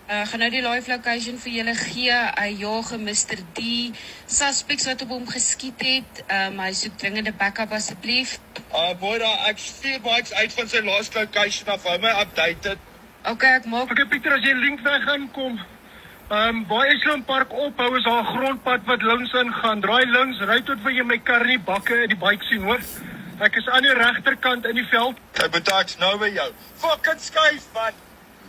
Gaan nou die live location vir julle gee. Hy jaag 'n Mr. D. Suspects wat op hom geskiet het. Hy soek dringende backup asseblief. Boy, ek stuur bikes uit van sy last location af. Hou my updated. Okay, ek maak. Okay, Pieter, as jy linkweg aankom, waar Esland Park ophou is daar 'n grondpad wat links ingaan. Draai links, ry tot waar jy my kar in die bakke in die bike sien, hoor. Ek is aan die regterkant in die veld. Ek betaaks nou by jou. Fucking skuif, man.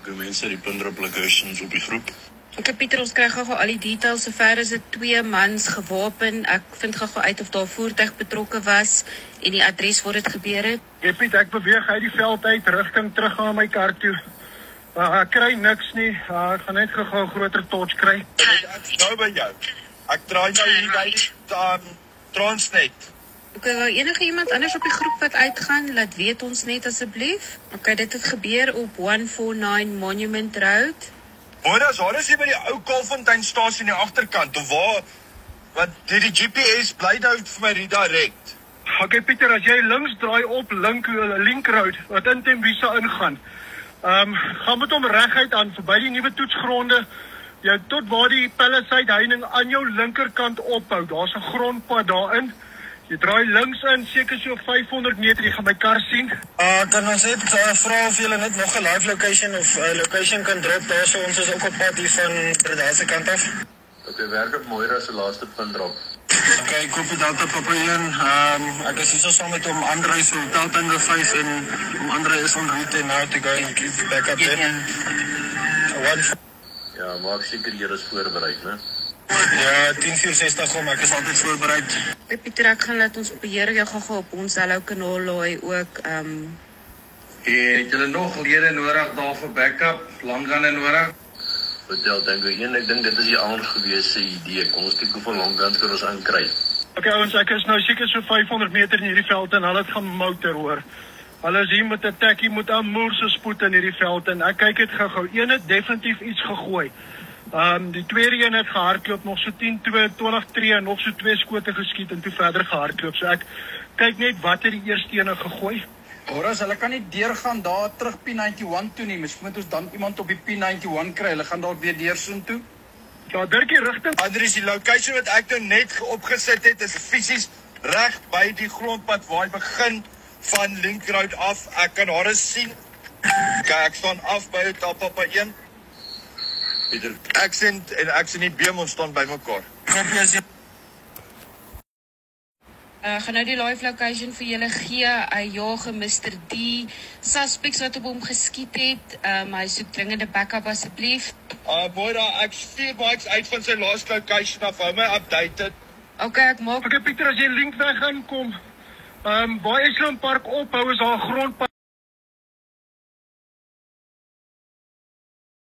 Mense die pindrop locations op die groep. Okay, Pieter, ons kry gou al die details. Sover is dit 2 mans gewapen. Ek vind gou uit of daar voertuig betrokke was en die adres waar dit gebeur het. Ja, Piet, ek beweeg uit die veld uit rigting terug aan my kar toe. Ek kry niks nie. Ek gaan net gou 'n groter torch kry. Ek nou by jou. Ek draai nou hier by Transnet. Okay, wou enige iemand anders op die groep wat uitgaan, laat weet ons net asseblief. Okay, dit het gebeur op 149 Monument Road. Boy, daar is hier by die ou Kalfontein-stasie in die agterkant of waar wat die GPS bly nou vir my redirect. Okay, Pieter, as jy links draai op Link Road wat in Tembisa ingaan. Gaan met hom reguit aan verby die nuwe toetsgronde. Jy tot waar die Palisade heining aan jou linkerkant ophou. Daar's 'n grondpad daarin. Jy draai links in, seker so 500 meter, jy gaan my kar sien. Kan ons net vra of julle net nog 'n live location of location kan drop daar so ons is ook op pad hier van Breda se kant af. Okay, werk op Moira se laaste punt drop. Okay, kopie Delta Papa 1. Ek is hier so saam met hom Andre so Delta Tango 5 en Andre is on route now to go and give backup in. Ja, maak seker jy is voorberei, né? Ja, 10:64 om, ek is altyd voorbereid. Okay, Pieter, ek gaan laat ons beheer jou gou op ons Hello kanaal laai ook. Het julle nog lede nodig daar vir backup? Langgane nodig? Hotel Tango 1, ek dink dit is die aangeweese idee. Kom ons kyk hoeveel langgans kan ons aankry. Okay, ouens, ek is nou seker so 500 meter in hierdie veld en hulle het gaan motor, hoor. Hulle is hier met 'n tekkie met 'n moerse spoed in hierdie veld en ek kyk dit gou-gou. Een het definitief iets gegooi. Die tweede een het gehardloop nog so 10-20 tree en nog so 2 skote geskiet en toe verder gehardloop. So ek kyk net wat het die eerste ene gegooi. Horas, hulle kan nie deurgaan daar terug P91 toe nie. Miskien moet ons dan iemand op die P91 kry. Hulle gaan dalk weer deursoen toe. Ja, Dirkie, rigting. Andries, die location wat ek nou net opgesit het is fisies reg by die grondpad waar hy begin van Link Road af. Ek kan haar sien. Kyk, ek staan af by Hotel Papa 1. Pieter, Accent en Accent Beam ons staan by mekaar. Gaan nou die live location vir julle gee. Hy jaag 'n Mr. D. Suspects wat op hom geskiet het. Hy soek dringende backup asseblief. Boy, ek stuur bikes uit van sy last location af. Hou my updated. Okay, ek maak. Okay, Pieter, as jy linkweg aankom, waar Esland Park ophou is daar 'n grondpad.